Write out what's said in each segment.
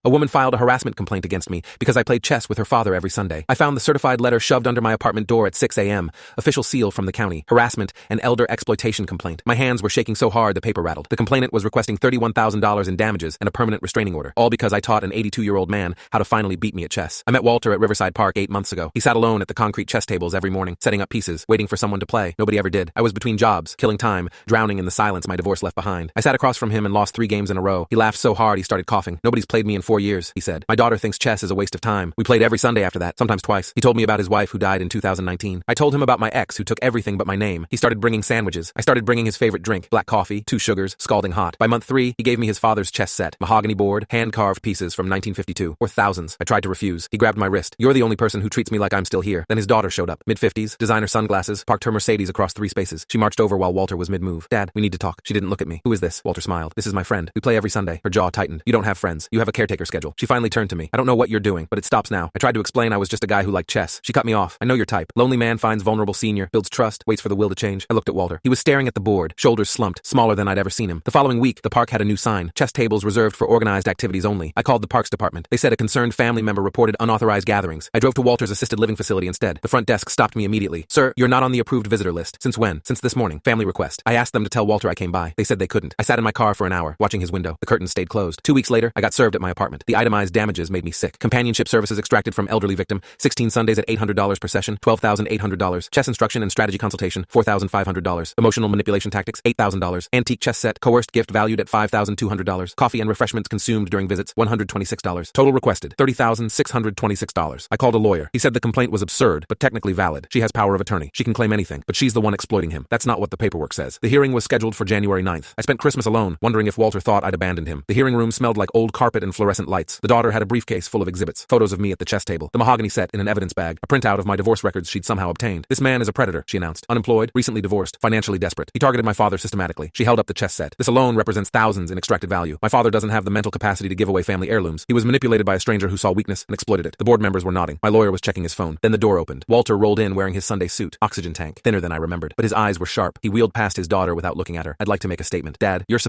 A woman filed a harassment complaint against me because I played chess with her father every Sunday. I found the certified letter shoved under my apartment door at 6 a.m., official seal from the county, harassment and elder exploitation complaint. My hands were shaking so hard the paper rattled. The complainant was requesting $31,000 in damages and a permanent restraining order, all because I taught an 82-year-old man how to finally beat me at chess. I met Walter at Riverside Park 8 months ago. He sat alone at the concrete chess tables every morning, setting up pieces, waiting for someone to play. Nobody ever did. I was between jobs, killing time, drowning in the silence my divorce left behind. I sat across from him and lost 3 games in a row. He laughed so hard he started coughing. Nobody's played me in 4 years, he said. My daughter thinks chess is a waste of time. We played every Sunday after that, sometimes twice. He told me about his wife who died in 2019. I told him about my ex who took everything but my name. He started bringing sandwiches. I started bringing his favorite drink, black coffee, 2 sugars, scalding hot. By month 3, he gave me his father's chess set, mahogany board, hand-carved pieces from 1952, worth thousands. I tried to refuse. He grabbed my wrist. You're the only person who treats me like I'm still here. Then his daughter showed up, mid-50s, designer sunglasses, parked her Mercedes across 3 spaces. She marched over while Walter was mid-move. Dad, we need to talk. She didn't look at me. Who is this? Walter smiled. This is my friend. We play every Sunday. Her jaw tightened. You don't have friends. You have a caretaker schedule. She finally turned to me. I don't know what you're doing, but it stops now. I tried to explain I was just a guy who liked chess. She cut me off. I know your type. Lonely man finds vulnerable senior, builds trust, waits for the will to change. I looked at Walter. He was staring at the board, shoulders slumped, smaller than I'd ever seen him. The following week, the park had a new sign. Chess tables reserved for organized activities only. I called the parks department. They said a concerned family member reported unauthorized gatherings. I drove to Walter's assisted living facility instead. The front desk stopped me immediately. Sir, you're not on the approved visitor list. Since when? Since this morning. Family request. I asked them to tell Walter I came by. They said they couldn't. I sat in my car for an hour, watching his window. The curtains stayed closed. 2 weeks later, I got served at my apartment. The itemized damages made me sick. Companionship services extracted from elderly victim, 16 Sundays at $800 per session, $12,800. Chess instruction and strategy consultation, $4,500. Emotional manipulation tactics, $8,000. Antique chess set, coerced gift valued at $5,200. Coffee and refreshments consumed during visits, $126. Total requested, $30,626. I called a lawyer. He said the complaint was absurd, but technically valid. She has power of attorney. She can claim anything, but she's the one exploiting him. That's not what the paperwork says. The hearing was scheduled for January 9th. I spent Christmas alone, wondering if Walter thought I'd abandoned him. The hearing room smelled like old carpet and fluorescent lights. The daughter had a briefcase full of exhibits, photos of me at the chess table, the mahogany set in an evidence bag, a printout of my divorce records she'd somehow obtained. This man is a predator, she announced. Unemployed, recently divorced, financially desperate. He targeted my father systematically. She held up the chess set. This alone represents thousands in extracted value. My father doesn't have the mental capacity to give away family heirlooms. He was manipulated by a stranger who saw weakness and exploited it. The board members were nodding. My lawyer was checking his phone. Then the door opened. Walter rolled in wearing his Sunday suit, oxygen tank, thinner than I remembered, but his eyes were sharp. He wheeled past his daughter without looking at her. I'd like to make a statement. Dad, I'm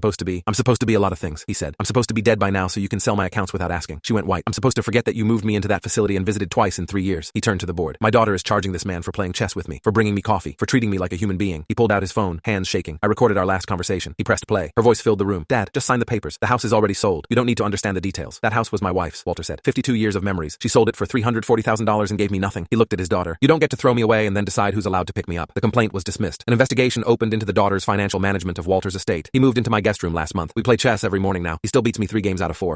supposed to be a lot of things, he said. I'm supposed to be dead by now so you can sell my accounts without asking. She went white. I'm supposed to forget that you moved me into that facility and visited twice in 3 years. He turned to the board. My daughter is charging this man for playing chess with me, for bringing me coffee, for treating me like a human being. He pulled out his phone, hands shaking. I recorded our last conversation. He pressed play. Her voice filled the room. Dad, just sign the papers. The house is already sold. You don't need to understand the details. That house was my wife's, Walter said. 52 years of memories. She sold it for $340,000 and gave me nothing. He looked at his daughter. You don't get to throw me away and then decide who's allowed to pick me up. The complaint was dismissed. An investigation opened into the daughter's financial management of Walter's estate. He moved into my guest room last month. We play chess every morning now. He still beats me 3 games out of 4.